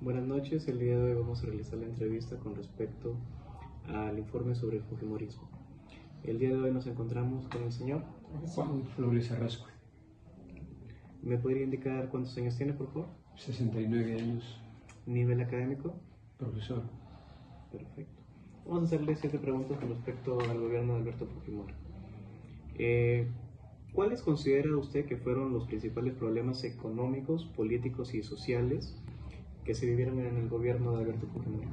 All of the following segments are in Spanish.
Buenas noches, el día de hoy vamos a realizar la entrevista con respecto al informe sobre el fujimorismo. El día de hoy nos encontramos con el señor Juan Flores Arrasco, ¿Me podría indicar cuántos años tiene, por favor? 69 años, ¿Nivel académico? profesor. Perfecto. Vamos a hacerle 7 preguntas con respecto al gobierno de Alberto Fujimori. ¿Cuáles considera usted que fueron los principales problemas económicos, políticos y sociales que se vivieron en el gobierno de Alberto Fujimori?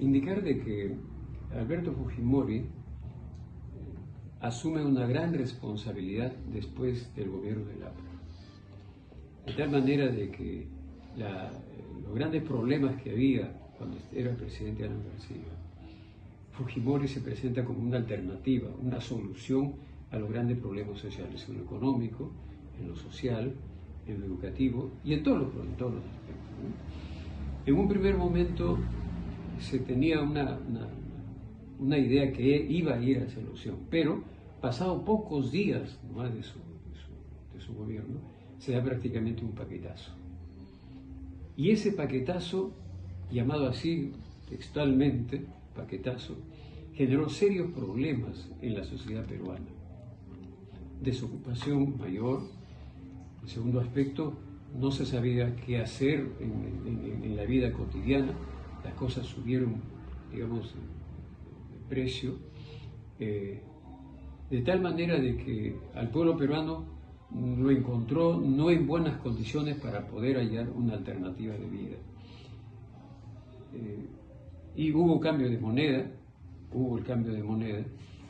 Indicar de que Alberto Fujimori asume una gran responsabilidad después del gobierno del APRA. De tal manera de que los grandes problemas que había cuando era presidente Alan García, Fujimori se presenta como una alternativa, una solución a los grandes problemas sociales, en lo económico, en lo social, en lo educativo y en todos los aspectos, ¿no? En un primer momento se tenía una idea que iba a ir a esa solución, pero pasado pocos días nomás de su gobierno, se da prácticamente un paquetazo. Y ese paquetazo, llamado así textualmente, paquetazo, generó serios problemas en la sociedad peruana. Desocupación mayor. El segundo aspecto, no se sabía qué hacer en la vida cotidiana. Las cosas subieron, digamos, de precio, de tal manera de que al pueblo peruano lo encontró no en buenas condiciones para poder hallar una alternativa de vida. Y hubo cambio de moneda,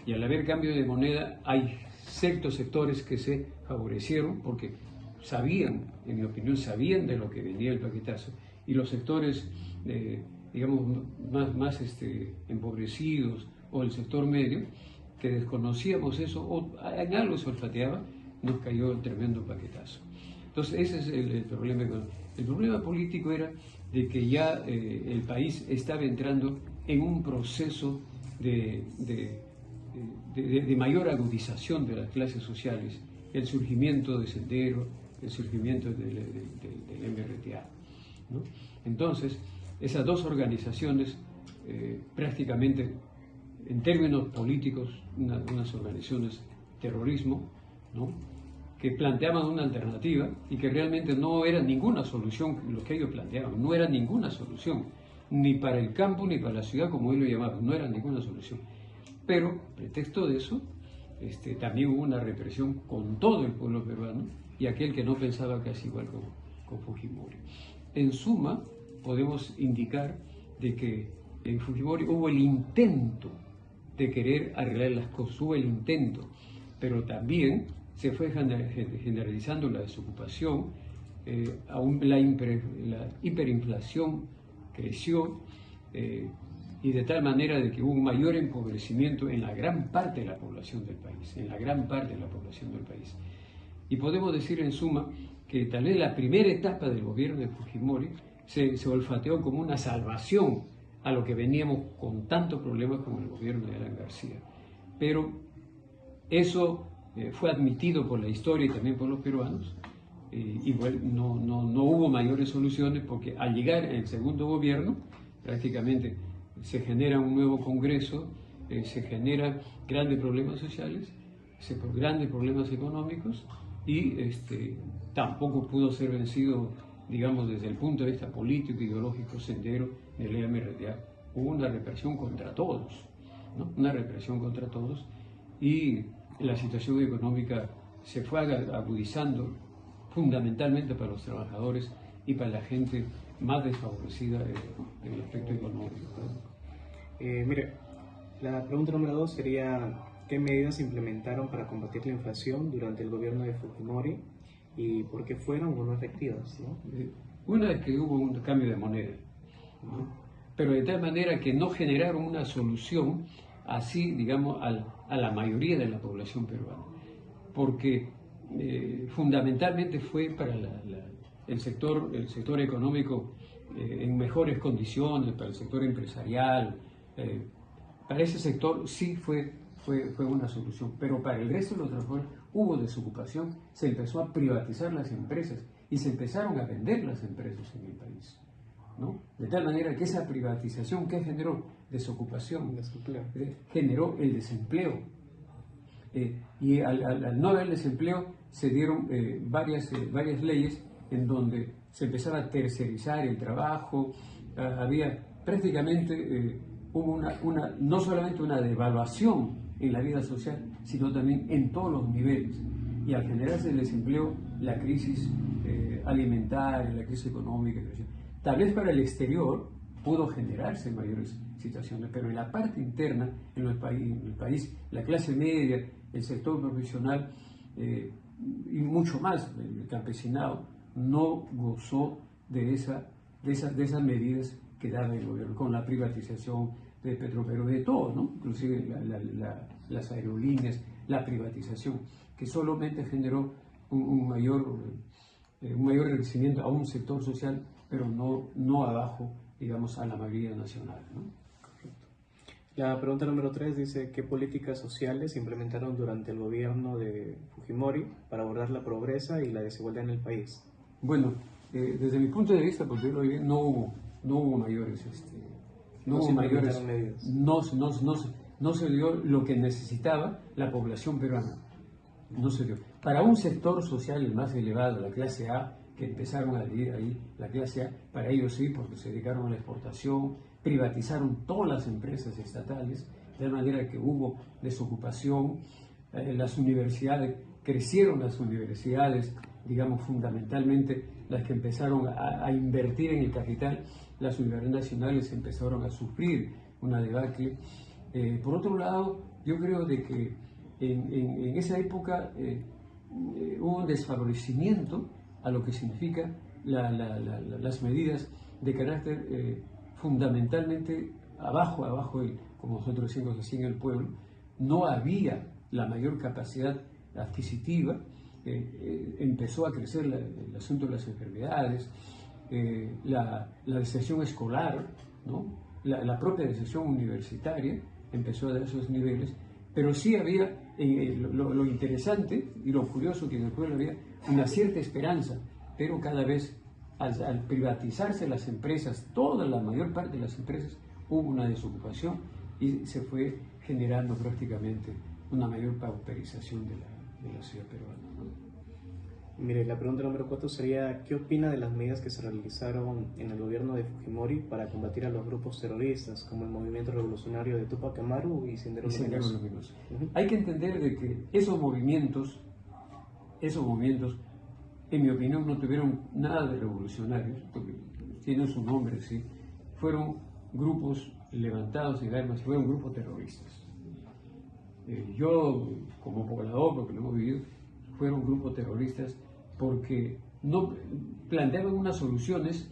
y al haber cambio de moneda hay ciertos sectores que se favorecieron porque sabían, en mi opinión, sabían de lo que venía el paquetazo, y los sectores, digamos, más empobrecidos, o el sector medio, que desconocíamos eso, o en algo se olfateaba, nos cayó el tremendo paquetazo. Entonces ese es el problema económico. El problema político era de que ya el país estaba entrando en un proceso de mayor agudización de las clases sociales, el surgimiento de Sendero, el surgimiento del MRTA, ¿no? Entonces, esas dos organizaciones, prácticamente, en términos políticos, unas organizaciones terrorismo, ¿no?, que planteaban una alternativa y que realmente no era ninguna solución lo que ellos planteaban, no era ninguna solución, ni para el campo ni para la ciudad, como ellos lo llamaban, no era ninguna solución. Pero, pretexto de eso, también hubo una represión con todo el pueblo peruano y aquel que no pensaba casi igual con Fujimori. En suma, podemos indicar de que en Fujimori hubo el intento de querer arreglar las cosas, hubo el intento, pero también se fue generalizando la desocupación, la hiperinflación creció, y de tal manera de que hubo un mayor empobrecimiento en la gran parte de la población del país, Y podemos decir en suma que tal vez la primera etapa del gobierno de Fujimori se olfateó como una salvación a lo que veníamos con tantos problemas con el gobierno de Alan García. Pero eso fue admitido por la historia y también por los peruanos. Igual no hubo mayores soluciones porque al llegar el segundo gobierno, prácticamente se genera un nuevo Congreso, se generan grandes problemas sociales, grandes problemas económicos, y tampoco pudo ser vencido, digamos, desde el punto de vista político, ideológico, Sendero del MRTA. Hubo una represión contra todos, ¿no? Una represión contra todos, y la situación económica se fue agudizando fundamentalmente para los trabajadores y para la gente más desfavorecida en el aspecto económico. Mire, la pregunta número 2 sería: ¿qué medidas se implementaron para combatir la inflación durante el gobierno de Fujimori y por qué fueron o no efectivas, ¿no? Una es que hubo un cambio de moneda, ¿no?, pero de tal manera que no generaron una solución así, digamos, a la mayoría de la población peruana, porque fundamentalmente fue para el sector económico en mejores condiciones, para el sector empresarial, para ese sector sí fue una solución, pero para el resto de los trabajadores hubo desocupación, se empezó a privatizar las empresas y se empezaron a vender las empresas en el país. De tal manera que esa privatización, ¿qué generó? Desocupación, Desempleo. generó el desempleo. Y al no haber desempleo se dieron varias leyes en donde se empezaba a tercerizar el trabajo, había prácticamente, hubo no solamente una devaluación en la vida social, sino también en todos los niveles. Y al generarse el desempleo, la crisis alimentaria, la crisis económica, tal vez para el exterior pudo generarse mayores situaciones, pero en la parte interna, en el país, la clase media, el sector profesional y mucho más, el campesinado, no gozó de esas medidas que daba el gobierno, con la privatización de Petroperú, de todo, ¿no? Inclusive las aerolíneas, la privatización, que solamente generó un mayor enriquecimiento a un sector social, pero no abajo, digamos, a la mayoría nacional, ¿no? Correcto. La pregunta número 3 dice, ¿qué políticas sociales se implementaron durante el gobierno de Fujimori para abordar la pobreza y la desigualdad en el país? Bueno, desde mi punto de vista, porque yo lo vi, no hubo mayores, medidas. no se dio lo que necesitaba la población peruana, no se dio. Para un sector social el más elevado, la clase A, que empezaron a vivir ahí, la clase A, para ellos sí, porque se dedicaron a la exportación, privatizaron todas las empresas estatales, de tal manera que hubo desocupación, las universidades, crecieron las universidades, digamos fundamentalmente las que empezaron a invertir en el capital, las universidades nacionales empezaron a sufrir una debacle. Por otro lado, yo creo de que en esa época hubo un desfavorecimiento a lo que significa las medidas de carácter fundamentalmente abajo, como nosotros decimos así en el pueblo, no había la mayor capacidad adquisitiva, empezó a crecer el asunto de las enfermedades, la deserción escolar, ¿no? La propia deserción universitaria empezó a dar esos niveles, pero sí había, lo interesante y lo curioso que en el pueblo había una cierta esperanza, pero cada vez al privatizarse las empresas, la mayor parte de las empresas, hubo una desocupación y se fue generando prácticamente una mayor pauperización de la ciudad peruana, ¿no? Mire, la pregunta número 4 sería, ¿qué opina de las medidas que se realizaron en el gobierno de Fujimori para combatir a los grupos terroristas, como el Movimiento Revolucionario de Túpac Amaru y Sendero Luminoso? Hay que entender de que esos movimientos, en mi opinión, no tuvieron nada de revolucionarios, porque tienen su nombre, sí, fueron grupos levantados en armas, fueron grupos terroristas. Yo, como poblador, porque lo hemos vivido, fueron grupos terroristas porque no planteaban unas soluciones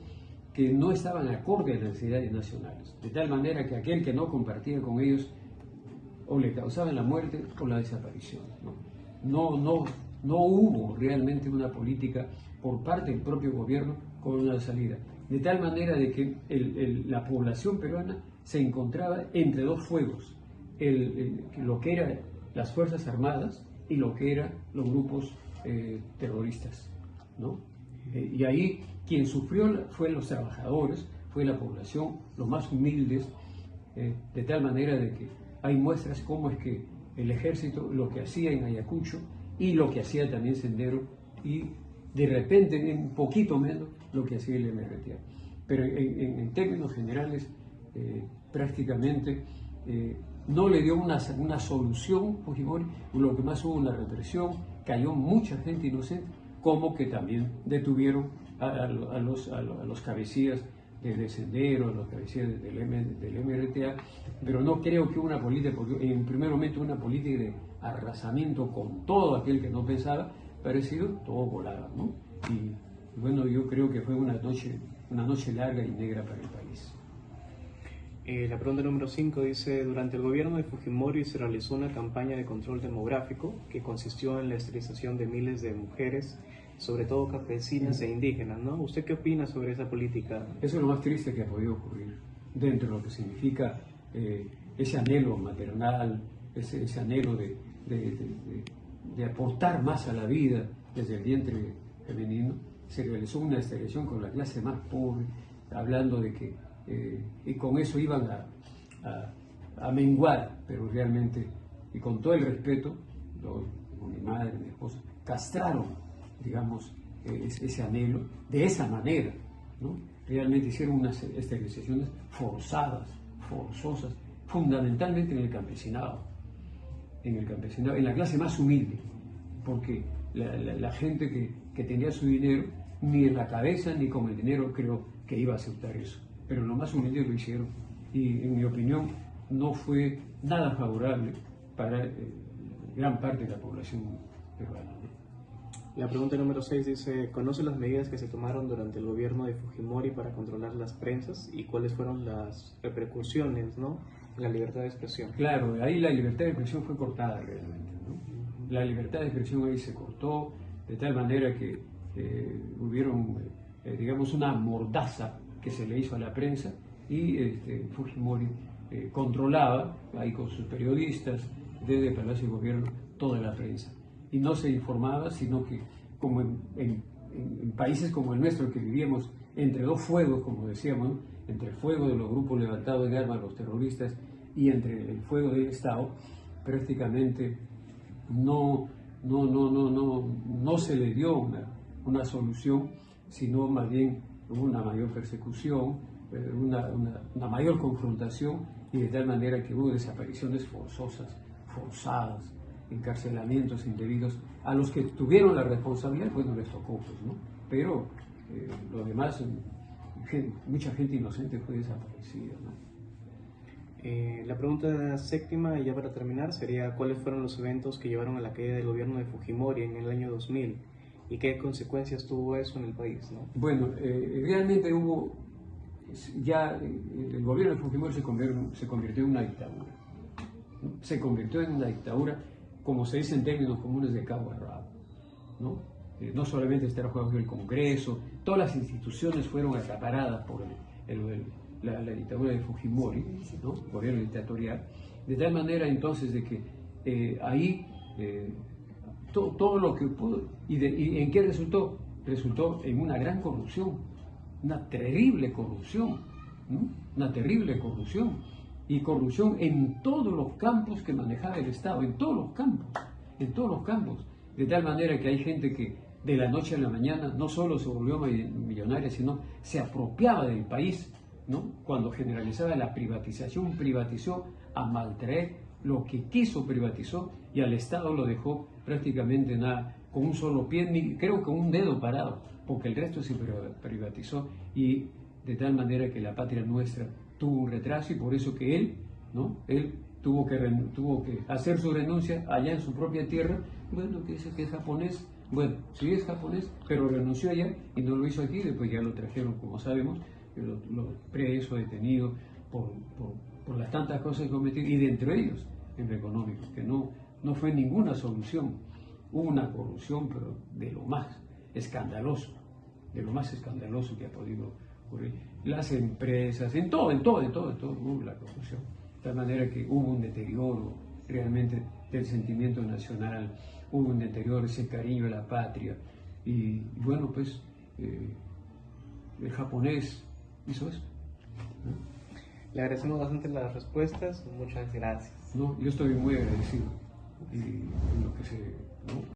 que no estaban acorde a las necesidades nacionales, de tal manera que aquel que no compartía con ellos o le causaban la muerte o la desaparición, ¿no? No hubo realmente una política por parte del propio gobierno con una salida, de tal manera de que la población peruana se encontraba entre dos fuegos, lo que eran las Fuerzas Armadas y lo que eran los grupos terroristas, ¿no? Y ahí quien sufrió fue los trabajadores, fue la población, los más humildes, de tal manera de que hay muestras cómo es que el ejército lo que hacía en Ayacucho y lo que hacía también Sendero y de repente un poquito menos lo que hacía el MRTA. Pero en términos generales prácticamente no le dio una solución Fujimori, lo que más hubo una represión, cayó mucha gente inocente, como que también detuvieron a los cabecillas de Sendero, a los cabecillas del MRTA, pero no creo que una política, porque en primer momento una política de arrasamiento con todo aquel que no pensaba, parecido, todo volaba, ¿no? Y bueno, yo creo que fue una noche larga y negra para el país. La pregunta número 5 dice, durante el gobierno de Fujimori se realizó una campaña de control demográfico que consistió en la esterilización de miles de mujeres, sobre todo campesinas e indígenas, ¿no? ¿Usted qué opina sobre esa política? Eso es lo más triste que ha podido ocurrir dentro de lo que significa ese anhelo maternal, ese anhelo de aportar más a la vida desde el vientre femenino. Se realizó una esterilización con la clase más pobre, hablando de que y con eso iban a menguar, pero realmente, y con todo el respeto, mi madre, mi esposa, castraron, digamos, ese anhelo de esa manera, ¿no? Realmente hicieron unas esterilizaciones forzosas, fundamentalmente en el campesinado, en la clase más humilde, porque la gente que tenía su dinero, ni en la cabeza ni con el dinero creo que iba a aceptar eso, pero los más humildes lo hicieron, y en mi opinión no fue nada favorable para gran parte de la población peruana. La pregunta número 6 dice, ¿conoce las medidas que se tomaron durante el gobierno de Fujimori para controlar las prensas y cuáles fueron las repercusiones, ¿no?, en la libertad de expresión? Claro, ahí la libertad de expresión fue cortada realmente, ¿no? La libertad de expresión ahí se cortó de tal manera que hubieron, digamos, una mordaza que se le hizo a la prensa, y Fujimori controlaba ahí con sus periodistas desde el Palacio de Gobierno toda la prensa, y no se informaba, sino que como en países como el nuestro, que vivíamos entre dos fuegos, como decíamos, ¿no?, entre el fuego de los grupos levantados en armas, los terroristas, y entre el fuego del Estado, prácticamente no se le dio una solución, sino más bien hubo una mayor persecución, una mayor confrontación, y de tal manera que hubo desapariciones forzadas, encarcelamientos indebidos, a los que tuvieron la responsabilidad, pues no les tocó, pues, ¿no? Pero lo demás, mucha gente inocente fue desaparecida, ¿no? La pregunta 7ª, ya para terminar, sería ¿cuáles fueron los eventos que llevaron a la caída del gobierno de Fujimori en el año 2000 y qué consecuencias tuvo eso en el país, ¿no? Bueno, realmente hubo, ya el gobierno de Fujimori se convirtió en una dictadura, ¿no? Se convirtió en una dictadura, como se dice en términos comunes, de cabo a rabo, ¿no? No solamente está bajo el Congreso, todas las instituciones fueron acaparadas por la dictadura de Fujimori, ¿no?, gobierno dictatorial, de tal manera entonces de que ahí todo lo que pudo, y en qué resultó en una gran corrupción, una terrible corrupción, ¿no?, una terrible corrupción, y corrupción en todos los campos que manejaba el Estado, en todos los campos, de tal manera que hay gente que de la noche a la mañana no solo se volvió millonaria, sino se apropiaba del país, ¿no? Cuando generalizaba la privatización, privatizó a maltraer, lo que quiso privatizó, y al Estado lo dejó prácticamente nada, con un solo pie, ni creo con un dedo parado, porque el resto se privatizó, y de tal manera que la patria nuestra tuvo un retraso, y por eso que él, ¿no?, él tuvo que hacer su renuncia allá en su propia tierra. Bueno, que dice que es japonés, bueno, sí es japonés, pero renunció allá y no lo hizo aquí. Después ya lo trajeron, como sabemos, lo preso, detenido por las tantas cosas que cometió, y dentro de ellos en lo económico, que no fue ninguna solución. Hubo una corrupción, pero de lo más escandaloso que ha podido ocurrir. Las empresas, en todo hubo la corrupción, de tal manera que hubo un deterioro realmente del sentimiento nacional, hubo un deterioro, ese cariño a la patria, y bueno, pues el japonés hizo eso, ¿no? Le agradecemos bastante las respuestas, muchas gracias. No, yo estoy muy agradecido, y en lo que se, ¿no?